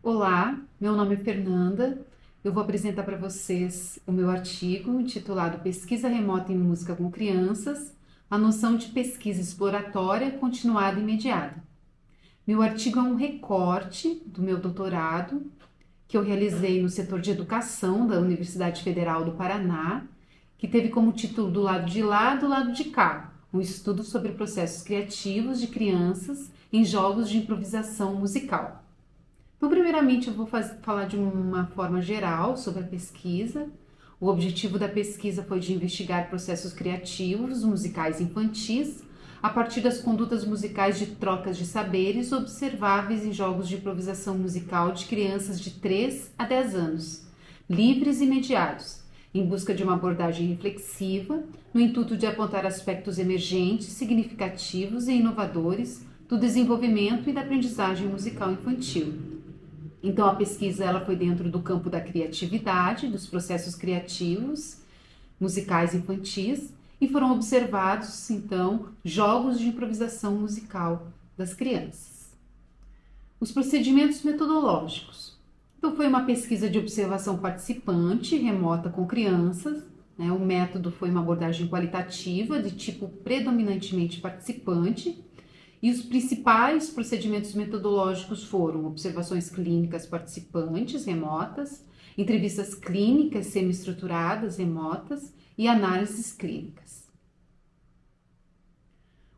Olá, meu nome é Fernanda. Eu vou apresentar para vocês o meu artigo intitulado Pesquisa Remota em Música com Crianças, a noção de pesquisa exploratória continuada e imediata. Meu artigo é um recorte do meu doutorado que eu realizei no setor de educação da Universidade Federal do Paraná, que teve como título Do lado de lá, do lado de cá, um estudo sobre processos criativos de crianças em jogos de improvisação musical. Então, primeiramente, eu vou falar de uma forma geral sobre a pesquisa. O objetivo da pesquisa foi de investigar processos criativos musicais infantis a partir das condutas musicais de trocas de saberes observáveis em jogos de improvisação musical de crianças de 3 a 10 anos, livres e mediados, em busca de uma abordagem reflexiva, no intuito de apontar aspectos emergentes, significativos e inovadores do desenvolvimento e da aprendizagem musical infantil. Então, a pesquisa ela foi dentro do campo da criatividade, dos processos criativos, musicais infantis, e foram observados, então, jogos de improvisação musical das crianças. Os procedimentos metodológicos. Então, foi uma pesquisa de observação participante, remota com crianças, né? O método foi uma abordagem qualitativa, de tipo predominantemente participante. E os principais procedimentos metodológicos foram observações clínicas participantes remotas, entrevistas clínicas semi-estruturadas remotas e análises clínicas.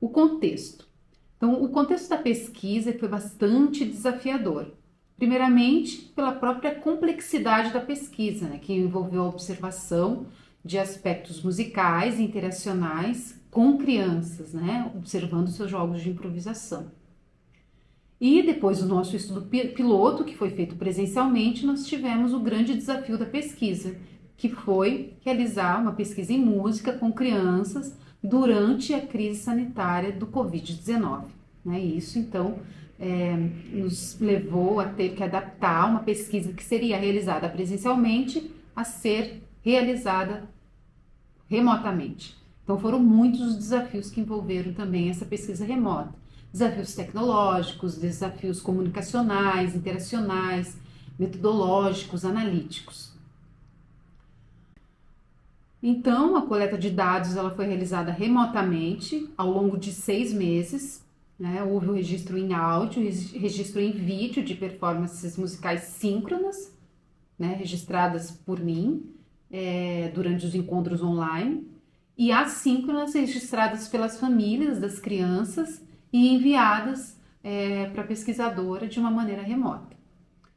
O contexto. Então, o contexto da pesquisa foi bastante desafiador. Primeiramente, pela própria complexidade da pesquisa, né, que envolveu a observação de aspectos musicais e interacionais com crianças, né, observando seus jogos de improvisação. E depois do nosso estudo piloto, que foi feito presencialmente, nós tivemos o grande desafio da pesquisa, que foi realizar uma pesquisa em música com crianças durante a crise sanitária do Covid-19. Né? E isso, então, nos levou a ter que adaptar uma pesquisa que seria realizada presencialmente a ser realizada remotamente. Então foram muitos os desafios que envolveram também essa pesquisa remota. Desafios tecnológicos, desafios comunicacionais, interacionais, metodológicos, analíticos. Então, a coleta de dados ela foi realizada remotamente ao longo de 6 meses. Né? Houve o registro em áudio, registro em vídeo de performances musicais síncronas, né? Registradas por mim durante os encontros online, e assíncronas registradas pelas famílias das crianças e enviadas para a pesquisadora de uma maneira remota.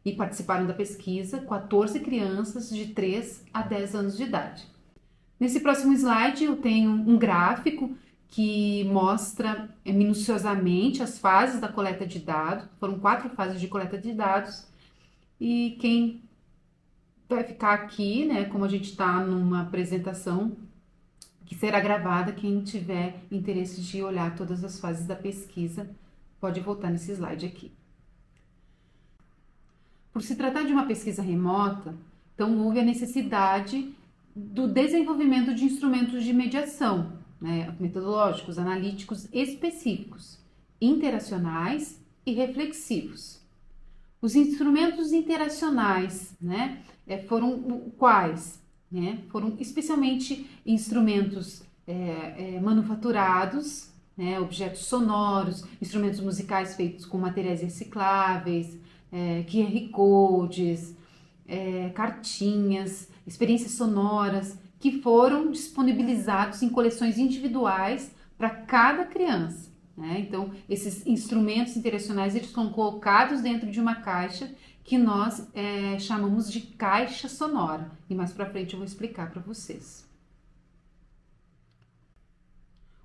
E participaram da pesquisa 14 crianças de 3 a 10 anos de idade. Nesse próximo slide eu tenho um gráfico que mostra minuciosamente as fases da coleta de dados. Foram 4 fases de coleta de dados e quem vai ficar aqui, né, como a gente está numa apresentação que será gravada, quem tiver interesse de olhar todas as fases da pesquisa, pode voltar nesse slide aqui. Por se tratar de uma pesquisa remota, então houve a necessidade do desenvolvimento de instrumentos de mediação, né, metodológicos, analíticos específicos, interacionais e reflexivos. Os instrumentos interacionais, né, foram quais? Foram especialmente instrumentos manufaturados, né, objetos sonoros, instrumentos musicais feitos com materiais recicláveis, QR codes, cartinhas, experiências sonoras, que foram disponibilizados em coleções individuais para cada criança. Né? Então, esses instrumentos interacionais eles são colocados dentro de uma caixa que nós chamamos de caixa sonora. E mais para frente eu vou explicar para vocês.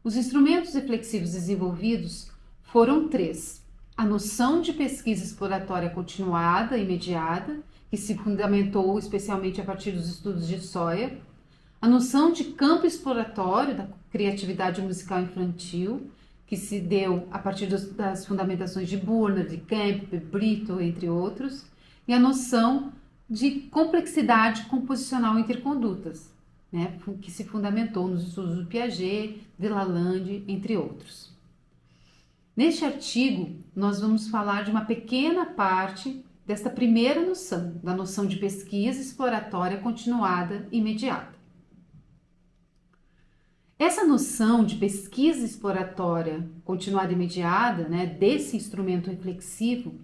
Os instrumentos reflexivos desenvolvidos foram 3. A noção de pesquisa exploratória continuada e imediata, que se fundamentou especialmente a partir dos estudos de Sawyer. A noção de campo exploratório da criatividade musical infantil, que se deu a partir das fundamentações de Burner, de Kemp, Brito, entre outros, e a noção de complexidade composicional intercondutas, né, que se fundamentou nos estudos do Piaget, de Lalande, entre outros. Neste artigo, nós vamos falar de uma pequena parte desta primeira noção, da noção de pesquisa exploratória continuada e imediata. Essa noção de pesquisa exploratória continuada e imediata, né, desse instrumento reflexivo,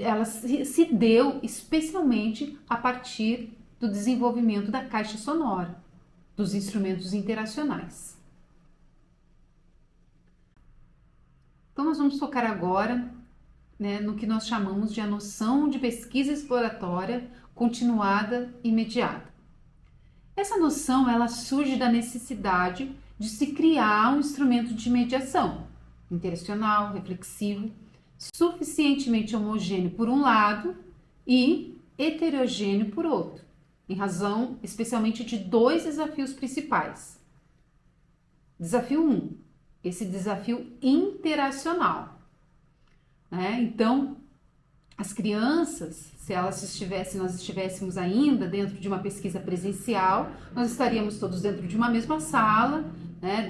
ela se deu especialmente a partir do desenvolvimento da caixa sonora, dos instrumentos interacionais. Então, nós vamos focar agora, né, no que nós chamamos de a noção de pesquisa exploratória continuada e imediata. Essa noção ela surge da necessidade de se criar um instrumento de mediação interacional, reflexivo, suficientemente homogêneo por um lado e heterogêneo por outro, em razão especialmente de dois desafios principais. Desafio 1, esse desafio interacional, né? Então, as crianças, se nós estivéssemos ainda dentro de uma pesquisa presencial, nós estaríamos todos dentro de uma mesma sala, né?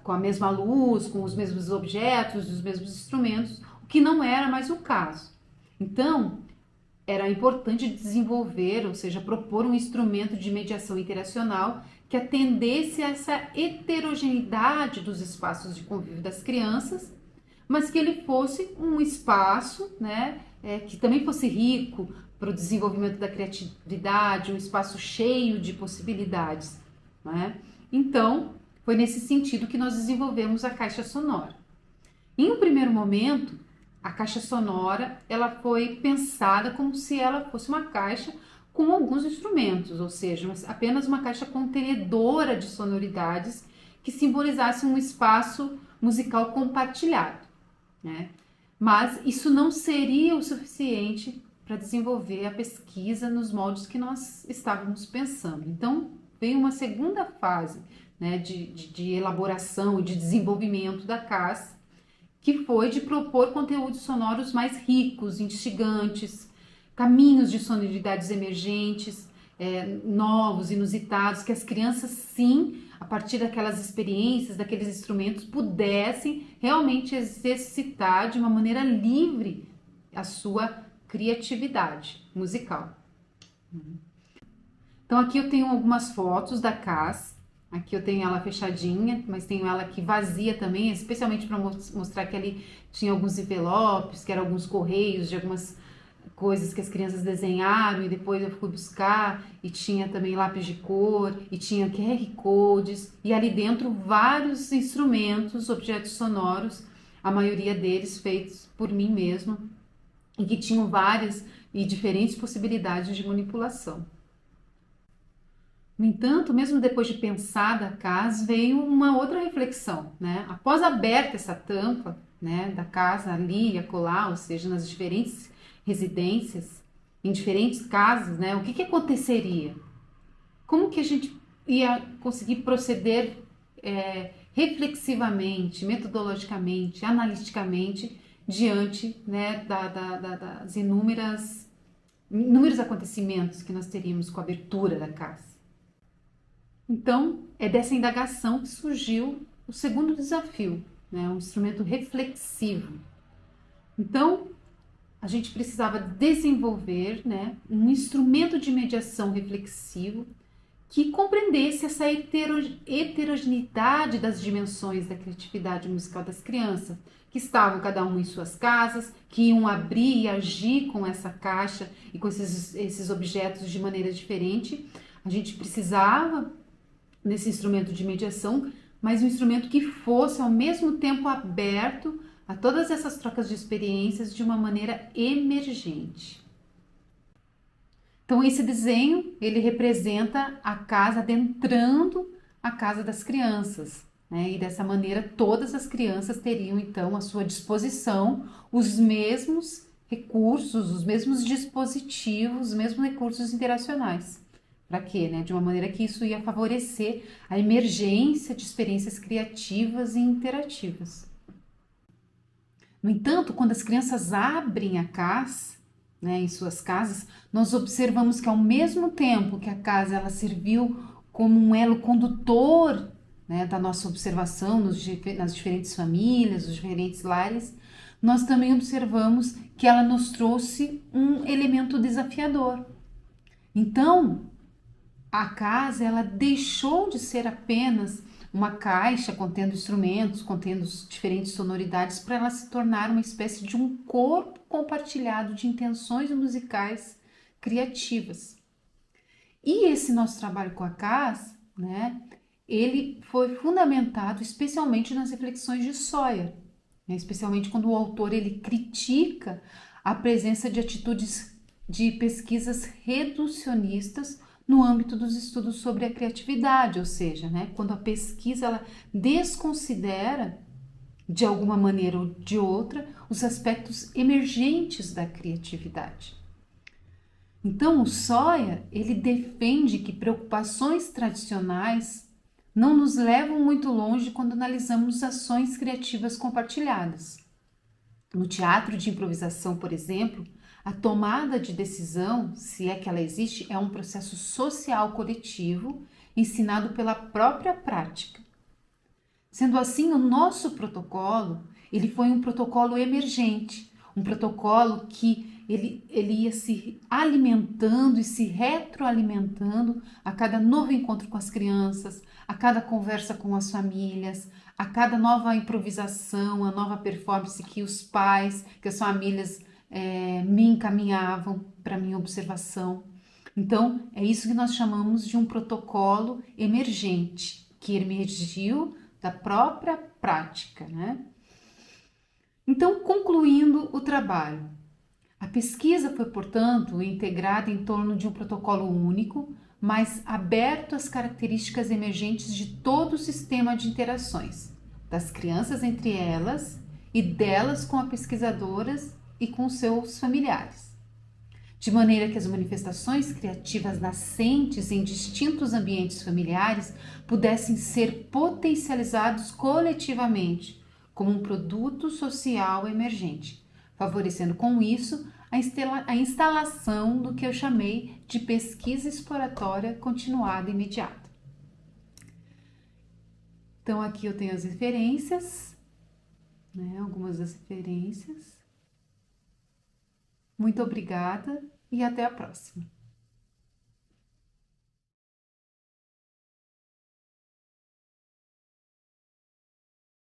Com a mesma luz, com os mesmos objetos, os mesmos instrumentos, o que não era mais o caso. Então, era importante desenvolver, ou seja, propor um instrumento de mediação interacional que atendesse a essa heterogeneidade dos espaços de convívio das crianças, mas que ele fosse um espaço, né, que também fosse rico para o desenvolvimento da criatividade, um espaço cheio de possibilidades, né? Então, foi nesse sentido que nós desenvolvemos a caixa sonora. Em um primeiro momento, a caixa sonora ela foi pensada como se ela fosse uma caixa com alguns instrumentos, ou seja, apenas uma caixa contenedora de sonoridades que simbolizasse um espaço musical compartilhado, né? Mas isso não seria o suficiente para desenvolver a pesquisa nos moldes que nós estávamos pensando. Então, veio uma segunda fase, né, de elaboração e de desenvolvimento da CAS, que foi de propor conteúdos sonoros mais ricos, instigantes, caminhos de sonoridades emergentes, novos, inusitados, que as crianças, sim, a partir daquelas experiências, daqueles instrumentos, pudessem realmente exercitar de uma maneira livre a sua criatividade musical. Então, aqui eu tenho algumas fotos da CAS. Aqui eu tenho ela fechadinha, mas tenho ela aqui vazia também, especialmente para mostrar que ali tinha alguns envelopes, que eram alguns correios de algumas coisas que as crianças desenharam e depois eu fui buscar, e tinha também lápis de cor, e tinha QR Codes, e ali dentro vários instrumentos, objetos sonoros, a maioria deles feitos por mim mesma, e que tinham várias e diferentes possibilidades de manipulação. No entanto, mesmo depois de pensada a casa, veio uma outra reflexão, né? Após aberta essa tampa, né, da casa ali e acolá, ou seja, nas diferentes residências, em diferentes casas, né, o que aconteceria? Como que a gente ia conseguir proceder reflexivamente, metodologicamente, analiticamente, diante, né, das inúmeros acontecimentos que nós teríamos com a abertura da casa? Então, é dessa indagação que surgiu o segundo desafio, né, um instrumento reflexivo. Então, a gente precisava desenvolver, né, um instrumento de mediação reflexivo que compreendesse essa heterogeneidade das dimensões da criatividade musical das crianças, que estavam cada um em suas casas, que iam abrir e agir com essa caixa e com esses objetos de maneira diferente. A gente precisava nesse instrumento de mediação, mas um instrumento que fosse ao mesmo tempo aberto a todas essas trocas de experiências de uma maneira emergente. Então esse desenho, ele representa a casa adentrando a casa das crianças, né? E dessa maneira todas as crianças teriam então à sua disposição os mesmos recursos, os mesmos dispositivos, os mesmos recursos interacionais. Para quê? Né? De uma maneira que isso ia favorecer a emergência de experiências criativas e interativas. No entanto, quando as crianças abrem a casa, né, em suas casas, nós observamos que ao mesmo tempo que a casa ela serviu como um elo condutor, né, da nossa observação nas diferentes famílias, nos diferentes lares, nós também observamos que ela nos trouxe um elemento desafiador. Então, a casa ela deixou de ser apenas uma caixa contendo instrumentos, contendo diferentes sonoridades, para ela se tornar uma espécie de um corpo compartilhado de intenções musicais criativas. E esse nosso trabalho com a casa, né, ele foi fundamentado especialmente nas reflexões de Sawyer, né, especialmente quando o autor ele critica a presença de atitudes de pesquisas reducionistas no âmbito dos estudos sobre a criatividade, ou seja, né, quando a pesquisa ela desconsidera de alguma maneira ou de outra os aspectos emergentes da criatividade. Então, o Sawyer ele defende que preocupações tradicionais não nos levam muito longe quando analisamos ações criativas compartilhadas. No teatro de improvisação, por exemplo, a tomada de decisão, se é que ela existe, é um processo social coletivo ensinado pela própria prática. Sendo assim, o nosso protocolo, ele foi um protocolo emergente, um protocolo que ele ia se alimentando e se retroalimentando a cada novo encontro com as crianças, a cada conversa com as famílias, a cada nova improvisação, a nova performance que os pais, que as famílias me encaminhavam para minha observação. Então, é isso que nós chamamos de um protocolo emergente, que emergiu da própria prática, né? Então, concluindo o trabalho, a pesquisa foi, portanto, integrada em torno de um protocolo único, mas aberto às características emergentes de todo o sistema de interações, das crianças entre elas e delas com as pesquisadoras e com seus familiares. De maneira que as manifestações criativas nascentes em distintos ambientes familiares pudessem ser potencializados coletivamente como um produto social emergente, favorecendo com isso a instalação do que eu chamei de pesquisa exploratória continuada e imediata. Então aqui eu tenho as referências, né, algumas das referências. Muito obrigada e até a próxima.